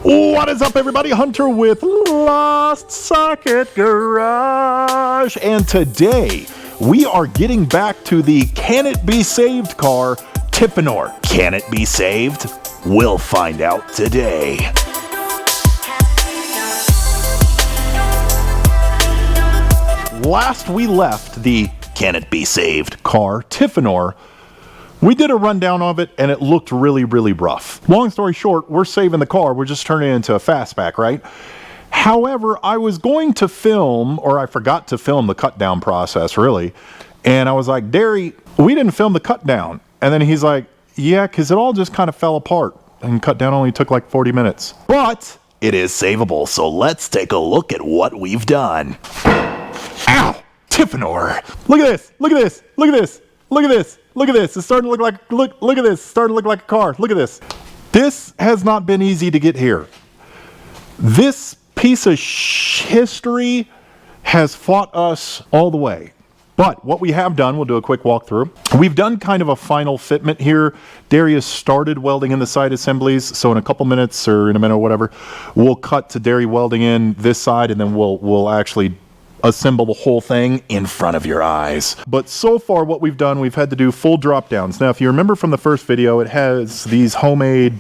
What is up, everybody? Hunter with Lost Socket Garage, and today we are getting back to the Can It Be Saved car, Tiffeanor. Can it be saved? We'll find out today. Last we left the Can It Be Saved car, Tiffeanor, we did a rundown of it and it looked really, really rough. Long story short, we're saving the car. We're just turning it into a fastback, right? However, I was going to film, or I forgot to film the cut down process, really. And I was like, Derry, we didn't film the cut down. And then he's like, yeah, because it all just kind of fell apart. And cut down only took like 40 minutes. But it is savable, so let's take a look at what we've done. Ow! Tiffeanor! Look at this! Look at this! Look at this! Look at this! Look at this! It's starting to look like, look at this! It's starting to look like a car. Look at this. This has not been easy to get here. This piece of history has fought us all the way. But what we have done, we'll do a quick walkthrough. We've done kind of a final fitment here. Darius started welding in the side assemblies, so in a couple minutes or in a minute or whatever, we'll cut to Derry welding in this side, and then we'll actually assemble the whole thing in front of your eyes. But so far what we've done, we've had to do full drop downs. Now if you remember from the first video, it has these homemade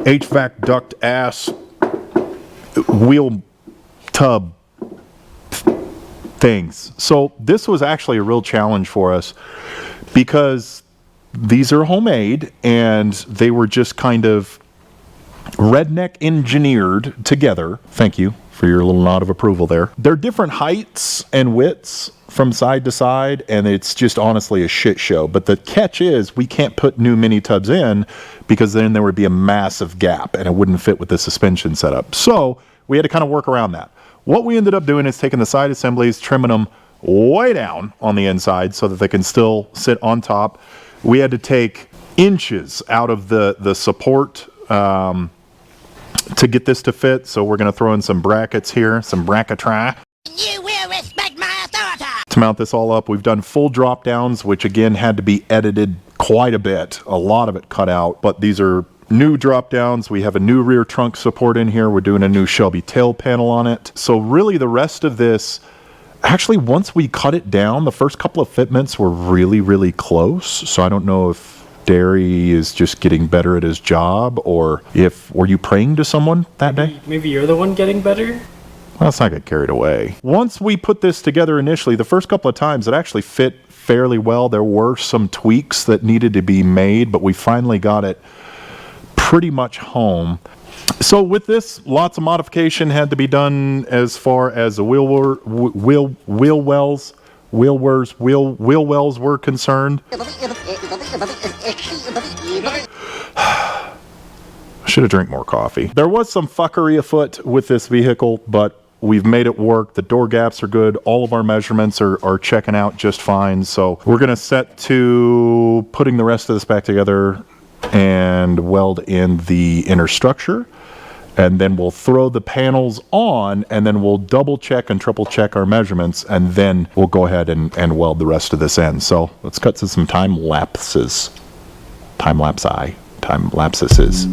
HVAC duct ass wheel tub things. So this was actually a real challenge for us because these are homemade and they were just kind of redneck engineered together. Thank you for your little nod of approval there. They're different heights and widths from side to side, and it's just honestly a shit show. But the catch is we can't put new mini tubs in because then there would be a massive gap and it wouldn't fit with the suspension setup. So we had to kind of work around that. What we ended up doing is taking the side assemblies, trimming them way down on the inside so that they can still sit on top. We had to take inches out of the support to get this to fit, so we're going to throw in some brackets here, some bracketry. You will respect my authority. To mount this all up, we've done full drop downs, which again had to be edited quite a bit. A lot of it cut out, but these are new drop downs. We have a new rear trunk support in here. We're doing a new Shelby tail panel on it. So really the rest of this, actually once we cut it down, the first couple of fitments were really, really close. So I don't know if Derry is just getting better at his job, or were you praying to someone that day? Maybe you're the one getting better? Well, let's not get carried away. Once we put this together initially, the first couple of times it actually fit fairly well. There were some tweaks that needed to be made, but we finally got it pretty much home. So with this, lots of modification had to be done as far as the wheel wells were concerned. I should have drank more coffee. There was some fuckery afoot with this vehicle, but we've made it work. The door gaps are good. All of our measurements are checking out just fine. So we're going to set to putting the rest of this back together and weld in the inner structure. And then we'll throw the panels on, and then we'll double check and triple check our measurements, and then we'll go ahead and weld the rest of this in. So let's cut to some time lapses. Time lapses.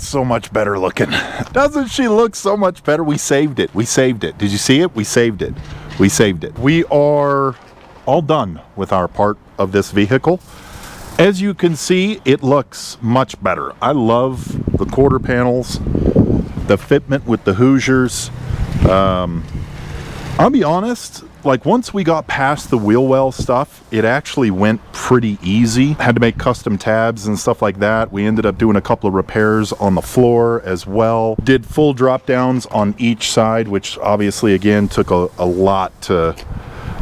so much better looking. Doesn't she look so much better? We saved it. We saved it. Did you see it? We saved it. We saved it. We are all done with our part of this vehicle. As you can see, it looks much better. I love the quarter panels, the fitment with the Hoosiers. I'll be honest, like once we got past the wheel well stuff, it actually went pretty easy. Had to make custom tabs and stuff like that. We ended up doing a couple of repairs on the floor as well. Did full drop downs on each side, which obviously again took a lot to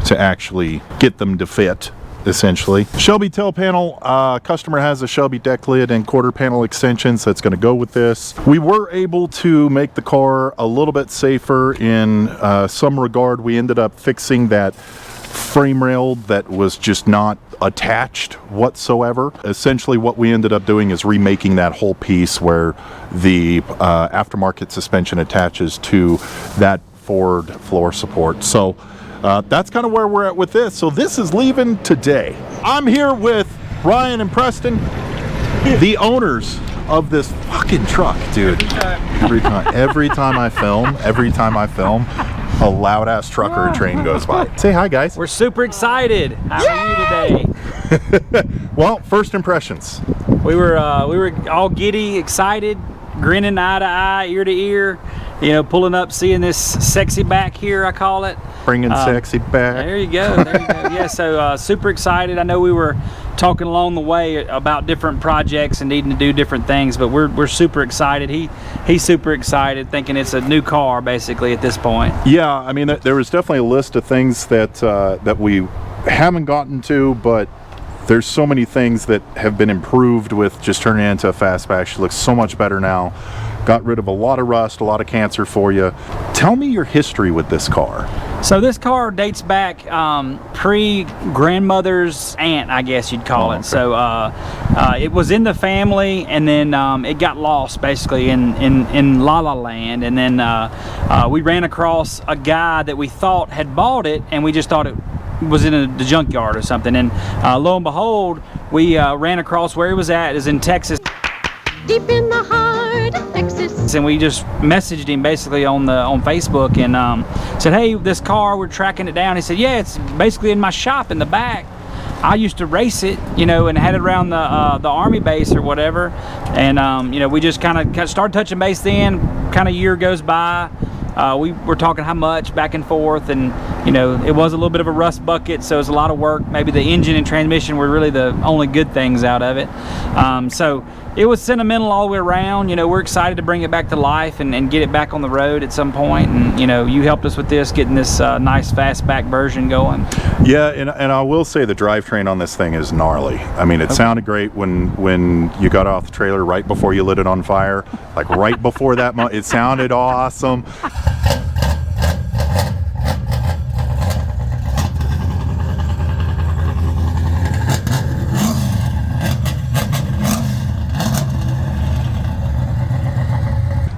actually get them to fit. Essentially, Shelby tail panel, customer has a Shelby deck lid and quarter panel extensions that's going to go with this. We were able to make the car a little bit safer in some regard. We ended up fixing that frame rail that was just not attached whatsoever. Essentially what we ended up doing is remaking that whole piece where the aftermarket suspension attaches to that forward floor support. So that's kind of where we're at with this. So this is leaving today. I'm here with Ryan and Preston, the owners of this fucking truck, dude. Every time I film, a loud ass truck or a train goes by. Say hi, guys. We're super excited. How are you today? Well, first impressions. We were all giddy, excited, grinning eye to eye, ear to ear. You know, pulling up, seeing this sexy back here, I call it. Bringing sexy back. There you go. There you go. Yeah, so super excited. I know we were talking along the way about different projects and needing to do different things, but we're super excited. He's super excited, thinking it's a new car basically at this point. Yeah, I mean, there was definitely a list of things that that we haven't gotten to, but there's so many things that have been improved with just turning it into a fastback. She looks so much better now. Got rid of a lot of rust, a lot of cancer for you. Tell me your history with this car. So this car dates back pre-grandmother's aunt, I guess you'd call it. Okay. So it was in the family, and then it got lost basically in La La Land, and then we ran across a guy that we thought had bought it, and we just thought it was in the junkyard or something, and lo and behold, we ran across where he was at. It was in Texas. Deep in the heart of Texas. And we just messaged him basically on Facebook and said, hey, this car, we're tracking it down. He said, yeah, it's basically in my shop in the back. I used to race it, you know, and had it around the Army base or whatever. And, you know, we just kind of started touching base then. Kind of year goes by. We were talking how much back and forth, and you know, it was a little bit of a rust bucket, so it was a lot of work. Maybe the engine and transmission were really the only good things out of it. So it was sentimental all the way around. You know, we're excited to bring it back to life and get it back on the road at some point. And you know, you helped us with this, getting this nice fastback version going. Yeah, and I will say the drivetrain on this thing is gnarly. I mean, it sounded great when you got off the trailer right before you lit it on fire. Like right before that, it sounded awesome.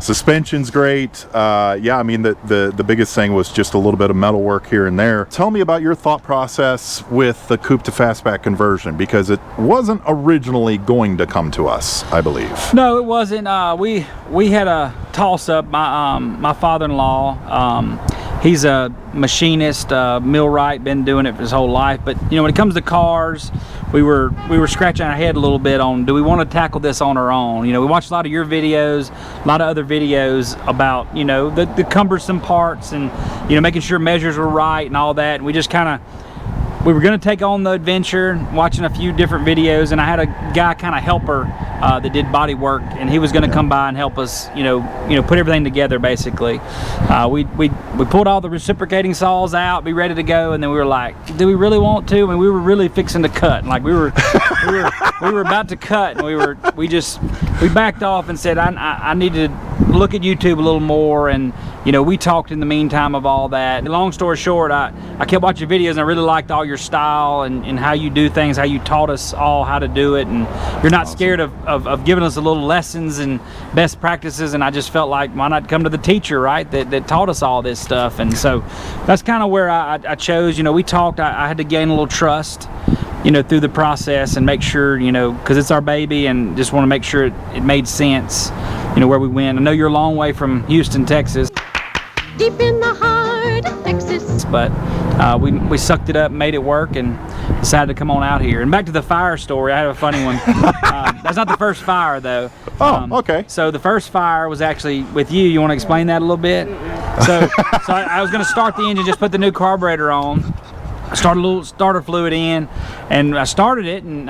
Suspension's great. Yeah, I mean, the biggest thing was just a little bit of metal work here and there. Tell me about your thought process with the coupe to fastback conversion, because it wasn't originally going to come to us, I believe. No, it wasn't. We had a toss-up. My father-in-law, he's a machinist, millwright, been doing it for his whole life. But you know, when it comes to cars, we were scratching our head a little bit on, do we want to tackle this on our own? You know, we watched a lot of your videos, a lot of other videos about, you know, the cumbersome parts and, you know, making sure measures were right and all that. And we just kind of, we were going to take on the adventure, watching a few different videos, and I had a guy kind of helper that did body work, and he was going to come by and help us, you know, put everything together basically. We pulled all the reciprocating saws out, be ready to go, and then we were like, do we really want to? I mean, we were really fixing to cut, like we were about to cut, and we backed off and said, I need to look at YouTube a little more, and you know, we talked in the meantime of all that. Long story short, I kept watching videos, and I really liked all your style and how you do things, how you taught us all how to do it, and you're not scared of giving us a little lessons and best practices. And I just felt like, why not come to the teacher, right, that taught us all this stuff? And so that's kind of where I chose. You know, we talked, I had to gain a little trust, you know, through the process and make sure, you know, because it's our baby, and just want to make sure it made sense. where we went. I know you're a long way from Houston, Texas, Deep in the heart of Texas. but we sucked it up, made it work, and decided to come on out here. And back to the fire story, I have a funny one. That's not the first fire, though. Okay. So the first fire was actually with you. You want to explain that a little bit? So I was going to start the engine, just put the new carburetor on. I started a little starter fluid in, and I started it, and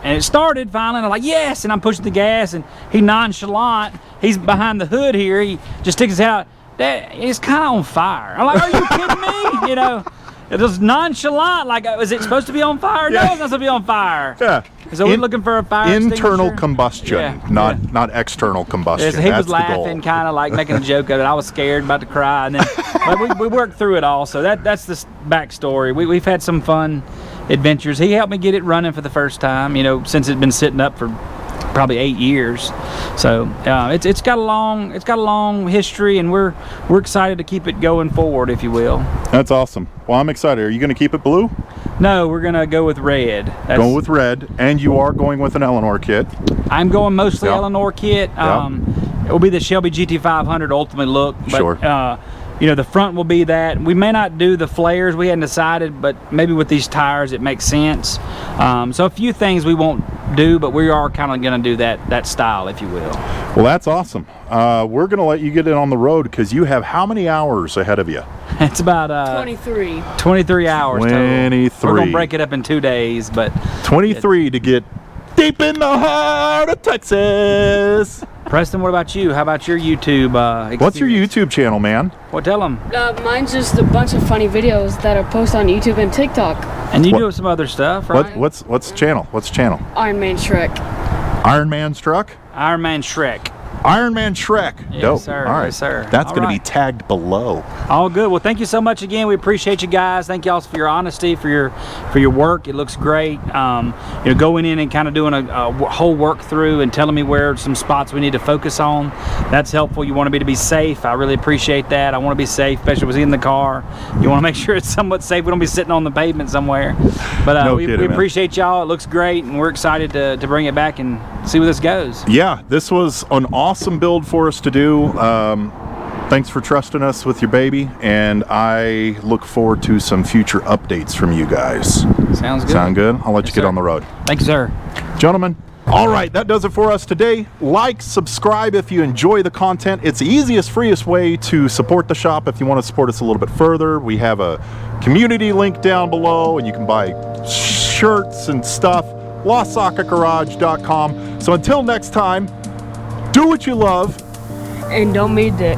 it started finally, and I'm like, yes, and I'm pushing the gas, and he nonchalant, he's behind the hood here, he just sticks his head out, that it's kind of on fire. I'm like, are you kidding me? It was nonchalant, like, is it supposed to be on fire? No, it's not supposed to be on fire. Yeah. So we're looking for a fire internal extinguisher. combustion, not external combustion. Yes, he That's was laughing, kind of like making a joke of it. I was scared, about to cry, and then but we worked through it all. So that's the backstory. We've had some fun adventures. He helped me get it running for the first time. Since it's been sitting up for probably 8 years. So it's got a long history, and we're excited to keep it going forward, if you will. That's awesome. Well, I'm excited. Are you going to keep it blue? No, we're gonna go with red. Going with red, and you are going with an Eleanor kit. I'm going mostly Yep. Eleanor kit. Yep. It will be the Shelby GT500 Ultimate look. But, Sure. the front will be that. We may not do the flares. We hadn't decided, but maybe with these tires it makes sense. So a few things we won't do, but we are kind of going to do that style, if you will. Well, that's awesome. We're going to let you get it on the road because you have how many hours ahead of you? It's about 23. 23 hours total. 23. We're going to break it up in 2 days, but 23 to get deep in the heart of Texas. Preston, what about you? How about your YouTube What's your experience? YouTube channel, man? Well, tell them. Mine's just a bunch of funny videos that are posted on YouTube and TikTok. And you What- do some other stuff, right? What's the channel? What's the channel? Iron Man Shrek. Iron Man's truck? Iron Man Shrek. Iron Man Shrek. Yes, Dope. sir. All right. Yes, sir. That's All going to be right. tagged below. All good. Well, thank you so much again. We appreciate you guys. Thank y'all for your honesty, for your work. It looks great. Going in and kind of doing a whole work through and telling me where some spots we need to focus on. That's helpful. You want me to be safe. I really appreciate that. I want to be safe, especially with in the car. You want to make sure it's somewhat safe. We don't be sitting on the pavement somewhere. But No we kidding, man. appreciate y'all. It looks great, and we're excited to bring it back and see where this goes. Yeah, this was an awesome build for us to do. Thanks for trusting us with your baby, and I look forward to some future updates from you guys. Sounds good. Sound good? I'll let you Yes, get sir. on the road. Thank you, sir. Gentlemen, all right, that does it for us today. Like, subscribe if you enjoy the content. It's the easiest, freest way to support the shop if you want to support us a little bit further. We have a community link down below, and you can buy shirts and stuff. lostsocketgarage.com. So until next time, do what you love. And don't be a dick.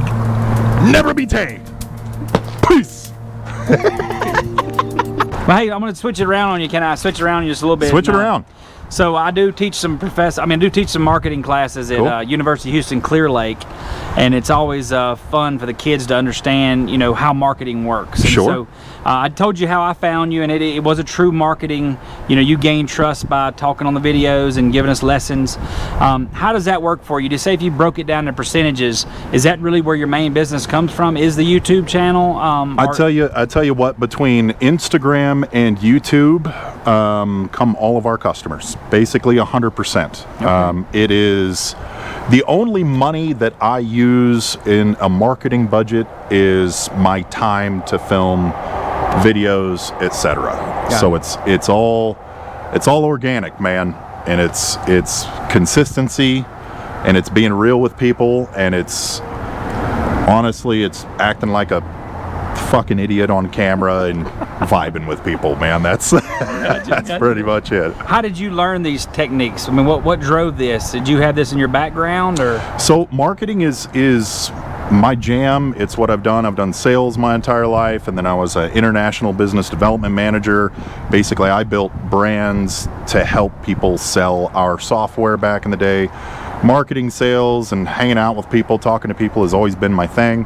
Never be tamed. Peace. Well, hey, I'm going to switch it around on you. Can I switch it around on you just a little bit? Switch it around. So I do teach some marketing classes at Cool. University of Houston Clear Lake, and it's always fun for the kids to understand, how marketing works. And Sure. So I told you how I found you, and it was a true marketing. You gained trust by talking on the videos and giving us lessons. How does that work for you? To say if you broke it down to percentages, is that really where your main business comes from? Is the YouTube channel? I tell you what, between Instagram and YouTube come all of our customers. Basically 100%. It is the only money that I use in a marketing budget is my time to film videos, etc. So it's all organic, man, and it's consistency, and it's being real with people, and it's honestly it's acting like a fucking idiot on camera and vibing with people, man. That's pretty much it. How did you learn these techniques? I mean, what drove this? Did you have this in your background, or? So marketing is my jam. It's what I've done. I've done sales my entire life, and then I was an international business development manager. Basically, I built brands to help people sell our software back in the day. Marketing, sales, and hanging out with people, talking to people has always been my thing.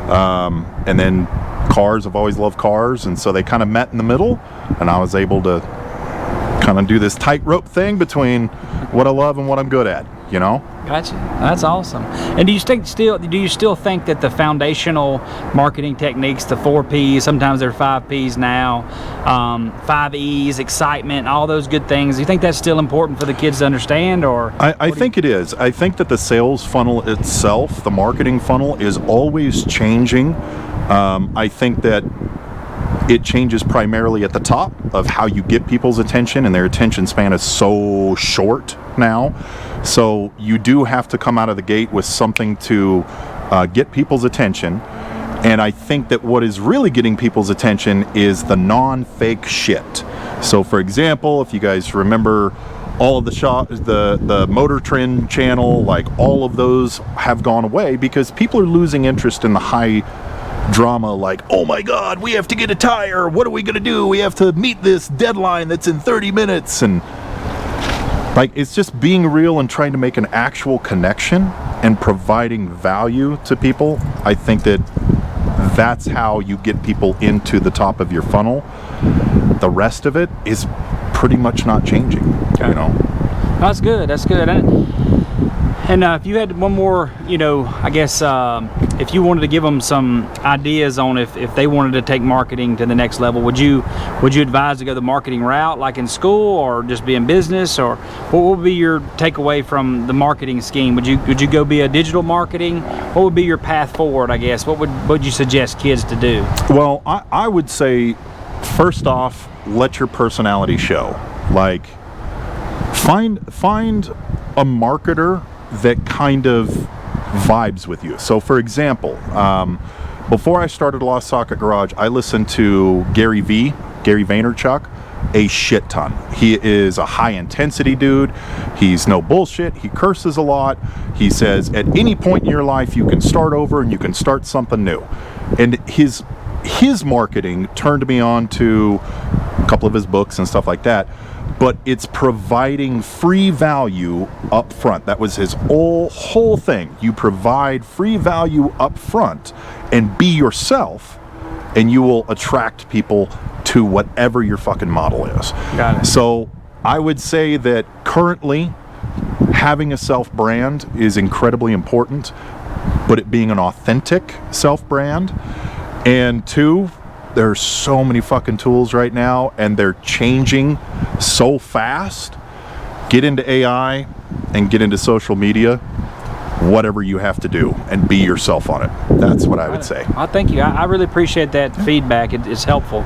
And then cars, I've always loved cars, and so they kind of met in the middle, and I was able to kind of do this tightrope thing between what I love and what I'm good at, you know? Gotcha. That's awesome. And do you still think that the foundational marketing techniques, the 4 Ps, sometimes they're 5 Ps now, 5 Es, excitement, all those good things, do you think that's still important for the kids to understand? Or I think it is. I think that the sales funnel itself, the marketing funnel, is always changing. I think that it changes primarily at the top of how you get people's attention, and their attention span is so short now. So you do have to come out of the gate with something to get people's attention. And I think that what is really getting people's attention is the non-fake shit. So for example, if you guys remember all of the Motor Trend channel, like all of those have gone away because people are losing interest in the high drama, like, oh my god, we have to get a tire, what are we gonna do, we have to meet this deadline that's in 30 minutes, and like, it's just being real and trying to make an actual connection and providing value to people. I think that that's how you get people into the top of your funnel. The rest of it is pretty much not changing. Okay. You know, that's good. And if you had one more, you know, I guess if you wanted to give them some ideas on if they wanted to take marketing to the next level, would you advise to go the marketing route, like in school, or just be in business, or what would be your takeaway from the marketing scheme? Would you go be a digital marketing? What would be your path forward, I guess? What would you suggest kids to do? well, I would say, first off, let your personality show. Like, find a marketer that kind of vibes with you. So for example, before I started Lost Socket Garage, I listened to Gary Vaynerchuk, a shit ton. He is a high intensity dude. He's no bullshit. He curses a lot. He says at any point in your life you can start over and you can start something new. And his marketing turned me on to a couple of his books and stuff like that. But it's providing free value up front. That was his whole thing. You provide free value up front and be yourself, and you will attract people to whatever your fucking model is. Got it. So I would say that currently having a self-brand is incredibly important, but it being an authentic self-brand. And 2, there's so many fucking tools right now, and they're changing so fast. Get into AI and get into social media, whatever you have to do, and be yourself on it. That's what I would say. Well, thank you. I really appreciate that feedback. It's helpful.